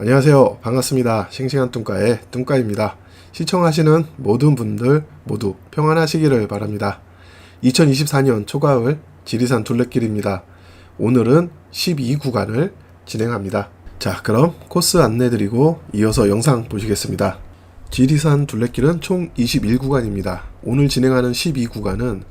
안녕하세요. 반갑습니다. 싱싱한 뚱까의 뚱까입니다. 시청하시는 모든 분들 모두 평안하시기를 바랍니다. 2024년 초가을 지리산 둘레길입니다. 오늘은 12구간을 진행합니다. 자, 그럼 코스 안내드리고 이어서 영상 보시겠습니다. 지리산 둘레길은 총 21구간입니다. 오늘 진행하는 12구간은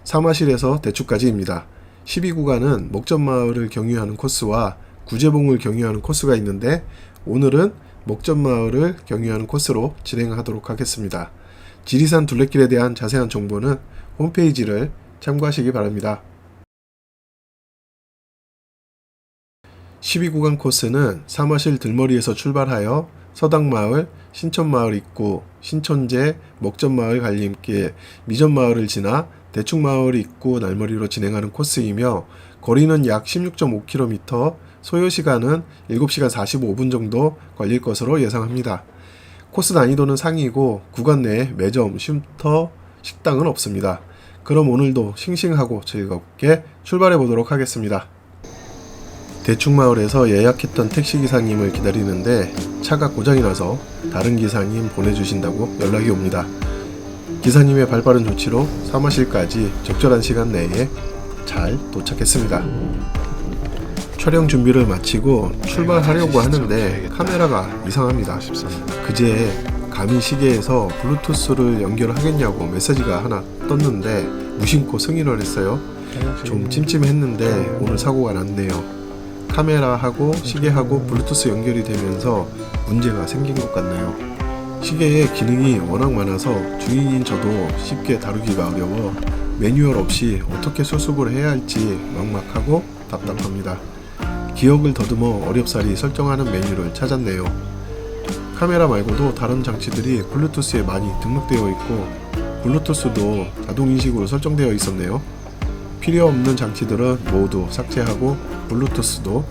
사마실에서 대추까지입니다. 12구간은 목전마을을 경유하는 코스와 구제봉을 경유하는 코스가 있는데 오늘은 목전마을을 경유하는 코스로 진행하도록 하겠습니다. 지리산 둘레길에 대한 자세한 정보는 홈페이지를 참고하시기 바랍니다. 12구간 코스는 사마실 들머리에서 출발하여 서당마을, 신천마을 입구, 신천제, 목전마을 갈림길, 미전마을을 지나 대충마을 입구 날머리로 진행하는 코스이며 거리는 약 16.5km, 소요시간은 7시간 45분 정도 걸릴 것으로 예상합니다. 코스 난이도는 상이고 구간 내에 매점, 쉼터, 식당은 없습니다. 그럼 오늘도 싱싱하고 즐겁게 출발해 보도록 하겠습니다. 대충마을에서 예약했던 택시기사님을 기다리는데 차가 고장이 나서 다른 기사님 보내주신다고 연락이 옵니다. 기사님의 발빠른 조치로 사마실까지 적절한 시간 내에 잘 도착했습니다. 촬영 준비를 마치고 출발하려고 하는데 카메라가 이상합니다. 그제 가민 시계에서 블루투스를 연결하겠냐고 메시지가 하나 떴는데 무심코 승인을 했어요. 좀 찜찜했는데 오늘 사고가 났네요. 카메라하고 시계하고 블루투스 연결이 되면서 문제가 생긴 것 같네요. 시계의 기능이 워낙 많아서 주인인 저도 쉽게 다루기가 어려워 매뉴얼 없이 어떻게 수습을 해야 할지 막막하고 답답합니다. 기억을 더듬어 어렵사리 설정하는 메뉴를 찾았네요. 카메라 말고도 다른 장치들이 블루투스에 많이 등록되어 있고 블루투스도 자동인식으로 설정되어 있었네요. 필요 없는 장치들은 모두 삭제하고 블루투스도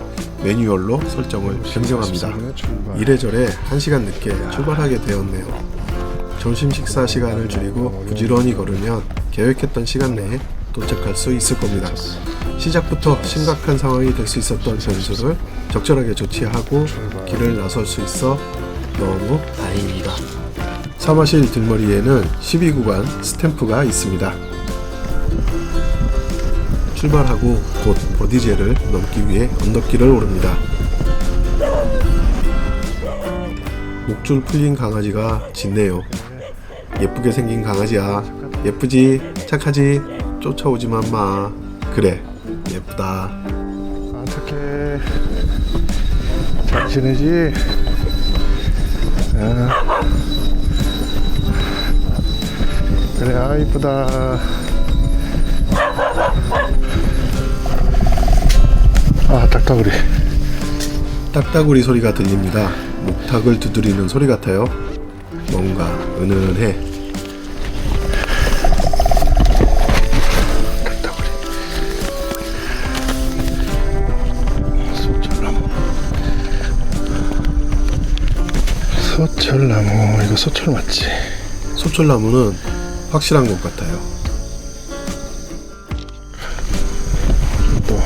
매뉴얼로 설정을 변경합니다. 이래저래 1시간 늦게 출발하게 되었네요. 점심 식사 시간을 줄이고 부지런히 걸으면 계획했던 시간 내에 도착할 수 있을 겁니다. 시작부터 심각한 상황이 될 수 있었던 변수를 적절하게 조치하고 길을 나설 수 있어 너무 다행입니다. 사마실 들머리에는 12구간 스탬프가 있습니다. 출발하고 곧 버디제를 넘기 위해 언덕길을 오릅니다. 목줄 풀린 강아지가 짖네요. 예쁘게 생긴 강아지야. 예쁘지? 착하지? 쫓아오지만 마. 그래, 예쁘다. 어떡해. 잘 지내지? 그래, 아, 이쁘다. 아, 딱따구리. 딱따구리 소리가 들립니다. 목탁을 두드리는 소리 같아요. 뭔가 은은해. 딱따구리. 소철나무. 소철나무. 이거 소철 맞지? 소철나무는 확실한 것 같아요. 또.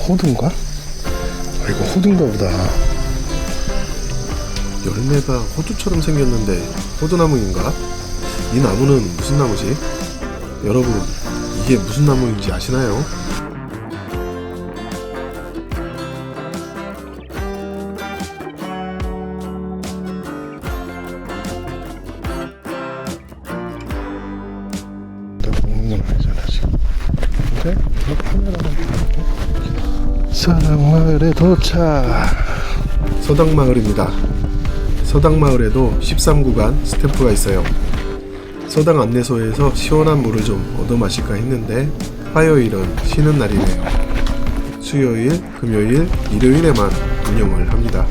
호두인가? 아, 이거 호두인가 보다. 열매가 호두처럼 생겼는데 호두나무인가? 이 나무는 무슨 나무지? 여러분, 이게 무슨 나무인지 아시나요? 나 먹는 건 아니잖아 지금. 근데 이거 카메라만 켜놓고 서당마을에 도착. 서당마을입니다. 서당마을에도 13구간 스탬프가 있어요. 서당 안내소에서 시원한 물을 좀 얻어 마실까 했는데 화요일은 쉬는 날이네요. 수요일, 금요일, 일요일에만 운영을 합니다.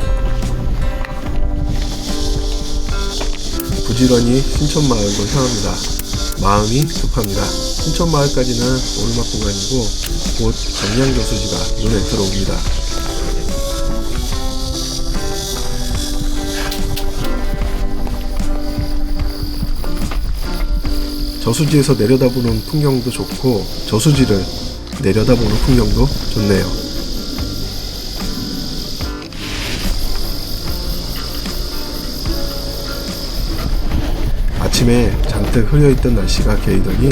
부지런히 신천마을로 향합니다. 마음이 급합니다. 신천마을까지는 오르막 구간이고 곧 정량저수지가 눈에 들어옵니다. 저수지에서 내려다보는 풍경도 좋고 저수지를 내려다보는 풍경도 좋네요. 아침에 잔뜩 흐려있던 날씨가 개이더니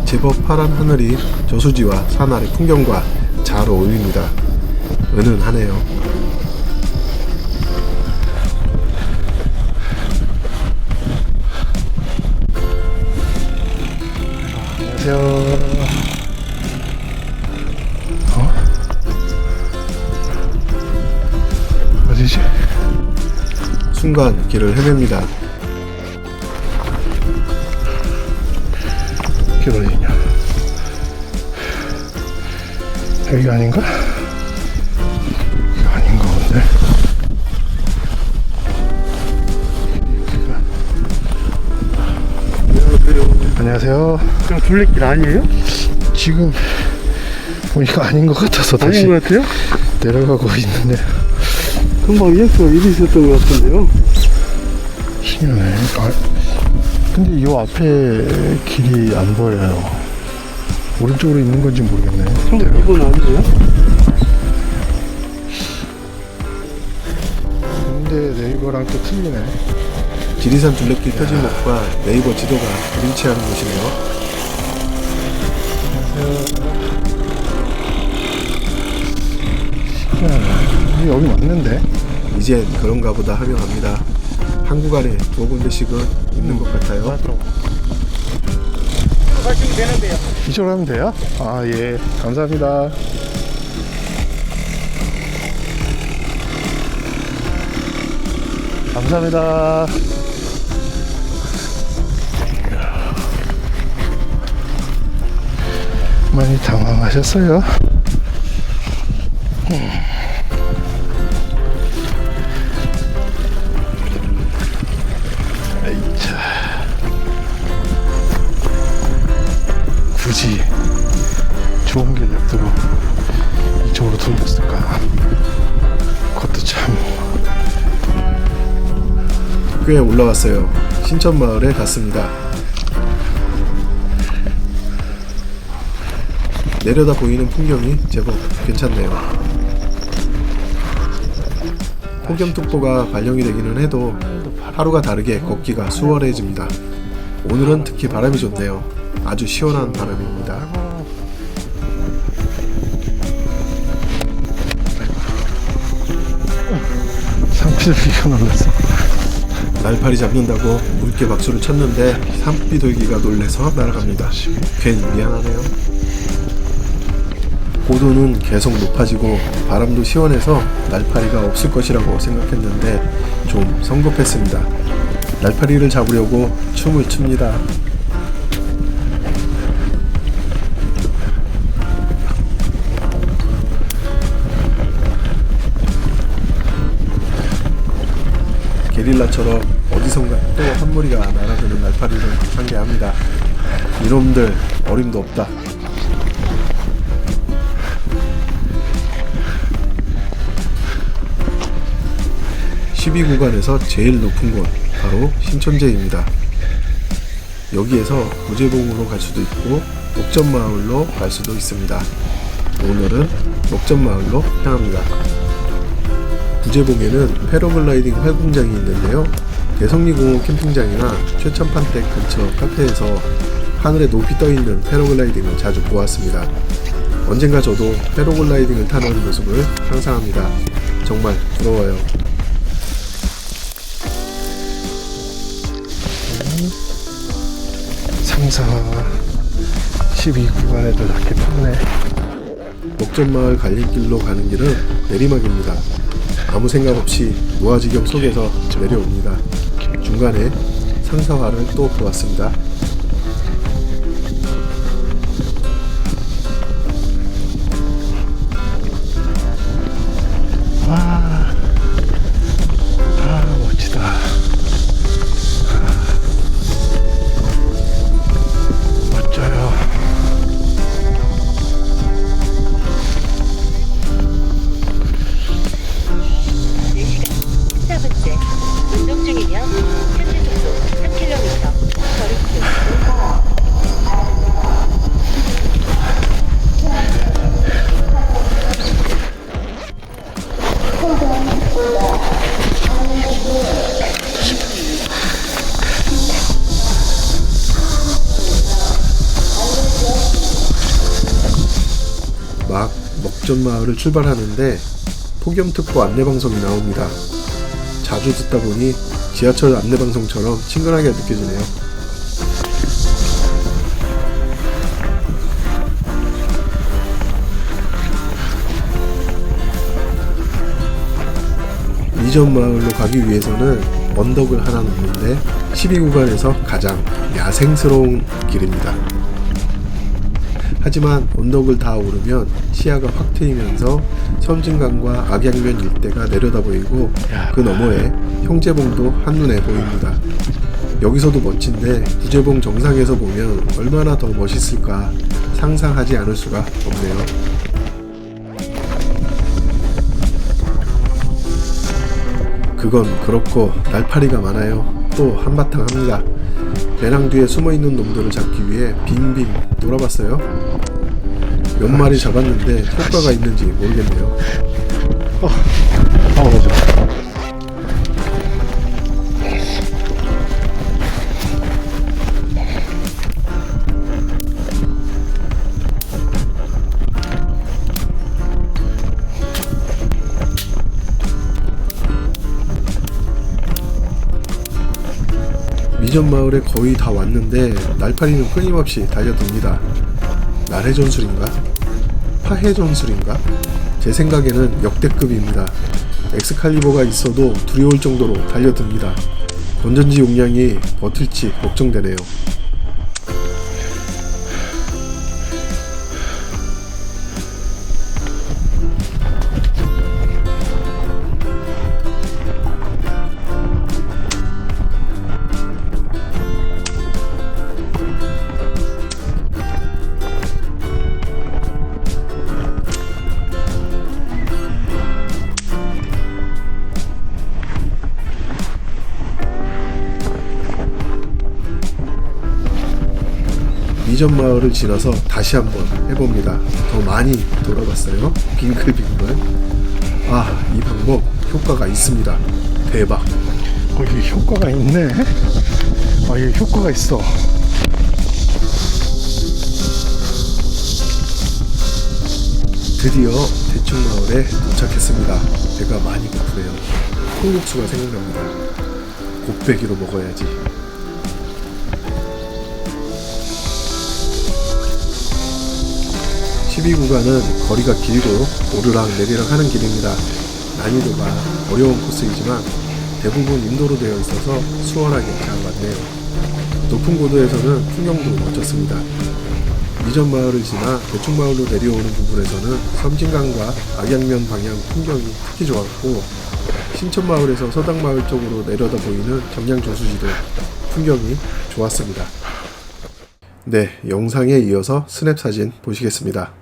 제법 파란 하늘이 저수지와 산 아래 풍경과 잘 어울립니다. 은은하네요. 안녕하세요. 어디지? 순간 길을 헤맵니다. 길 어디냐? 여기가 아닌가? 여기가 아닌가 본데. 안녕하세요. 그럼 둘레길 아니에요? 지금 보니까 아닌 것 같아서 다시 아닌 것 같아요? 내려가고 있는데 금방 EX가 일이 있었던 것 같은데요? 신기하네. 근데 이 앞에 길이 안 보여요. 오른쪽으로 있는 건지 모르겠네. 형 이건 아니에요? 근데 네이버랑 또 틀리네. 지리산 둘레길 표지목과 네이버 지도가 일치하는 곳이네요. 신기하네. 여기 맞는데? 이젠 그런가 보다 하며 갑니다. 한국 안에 두어 군데씩은 있는 것 같아요. 가시면 되는데요. 이쪽으로 하면 돼요? 아, 예. 감사합니다. 감사합니다. 많이 당황하셨어요? 에이차. 굳이 좋은 길 냅두고 이쪽으로 돌렸을까? 그것도 참. 꽤 올라왔어요. 신천마을에 갔습니다. 내려다 보이는 풍경이 제법 괜찮네요. 폭염특보가 발령이 되기는 해도 하루가 다르게 걷기가 수월해집니다. 오늘은 특히 바람이 좋네요. 아주 시원한 바람입니다. 산비둘기가 놀랐어. 날파리 잡는다고 묽게 박수를 쳤는데 산비둘기가 놀래서 날아갑니다. 괜히 미안하네요. 고도는 계속 높아지고 바람도 시원해서 날파리가 없을 것이라고 생각했는데 좀 성급했습니다. 날파리를 잡으려고 춤을 춥니다. 게릴라처럼 어디선가 또 한 무리가 날아드는 날파리를 상대합니다. 이놈들 어림도 없다. 12구간에서 제일 높은 곳 바로 신천제입니다. 여기에서 구제봉으로 갈 수도 있고 목전마을로 갈 수도 있습니다. 오늘은 목전마을로 향합니다. 구제봉에는 패러글라이딩 활공장이 있는데요. 대성리공원 캠핑장이나 최천판댁 근처 카페에서 하늘에 높이 떠있는 패러글라이딩을 자주 보았습니다. 언젠가 저도 패러글라이딩을 타는 모습을 상상합니다. 정말 부러워요. 상사 12구간에도 이렇게 폈네. 목전마을 갈림길로 가는 길은 내리막입니다. 아무 생각 없이 무아지경 속에서 내려옵니다. 중간에 상사화를 또 보았습니다. 와, 멋지다. 멋져요. 덕전마을을 출발하는데 폭염특보 안내방송이 나옵니다. 자주 듣다 보니 지하철 안내방송처럼 친근하게 느껴지네요. 이전 마을로 가기 위해서는 언덕을 하나 넘는데 12구간에서 가장 야생스러운 길입니다. 하지만 언덕을 다 오르면 시야가 확 트이면서 섬진강과 악양면 일대가 내려다 보이고 그 너머에 형제봉도 한눈에 보입니다. 여기서도 멋진데 구제봉 정상에서 보면 얼마나 더 멋있을까 상상하지 않을 수가 없네요. 그건 그렇고 날파리가 많아요. 또 한바탕 합니다. 배낭 뒤에 숨어있는 놈들을 잡기 위해 빙빙 돌아봤어요. 몇 마리 잡았는데 효과가 있는지 모르겠네요. 맞아. 미전 마을에 거의 다 왔는데 날파리는 끊임없이 달려듭니다. 날해 전술인가? 파해 전술인가? 제 생각에는 역대급입니다. 엑스칼리버가 있어도 두려울 정도로 달려듭니다. 건전지 용량이 버틸지 걱정되네요. 이전 마을을 지나서 다시 한번 해봅니다. 더 많이 돌아봤어요. 빙글빙글. 이 방법 효과가 있습니다. 대박. 이게 효과가 있네. 이게 효과가 있어. 드디어 대충마을에 도착했습니다. 배가 많이 고프네요. 콩국수가 생각납니다. 곱빼기로 먹어야지. (12구간은) 거리가 길고 오르락 내리락 하는 길입니다. 난이도가 어려운 코스이지만 대부분 인도로 되어 있어서 수월하게 잘 왔네요. 높은 고도에서는 풍경도 멋졌습니다. 이전 마을을 지나 대충마을로 내려오는 부분에서는 섬진강과 악양면 방향 풍경이 특히 좋았고, 신천마을에서 서당마을 쪽으로 내려다 보이는 정량저수지도 풍경이 좋았습니다. 네, 영상에 이어서 스냅 사진 보시겠습니다.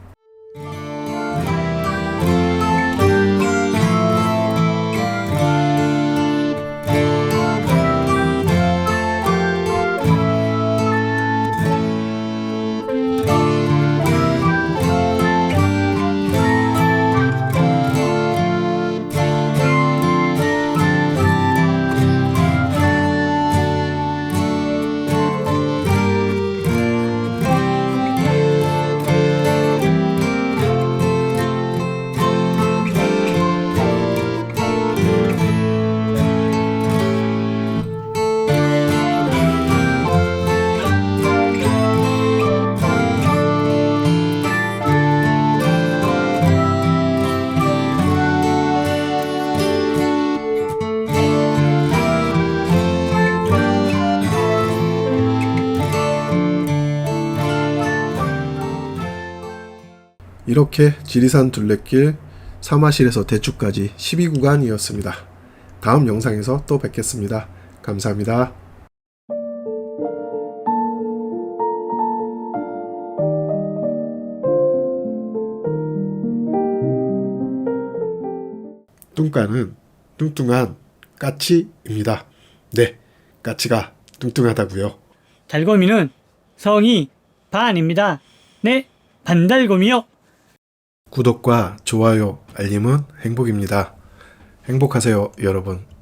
이렇게 지리산 둘레길 사마실에서 대추까지 12구간이었습니다. 다음 영상에서 또 뵙겠습니다. 감사합니다. 뚱까는 뚱뚱한 까치입니다. 네, 까치가 뚱뚱하다고요. 달고미는 성이 반입니다. 네, 반달고미요. 구독과 좋아요, 알림은 행복입니다. 행복하세요, 여러분.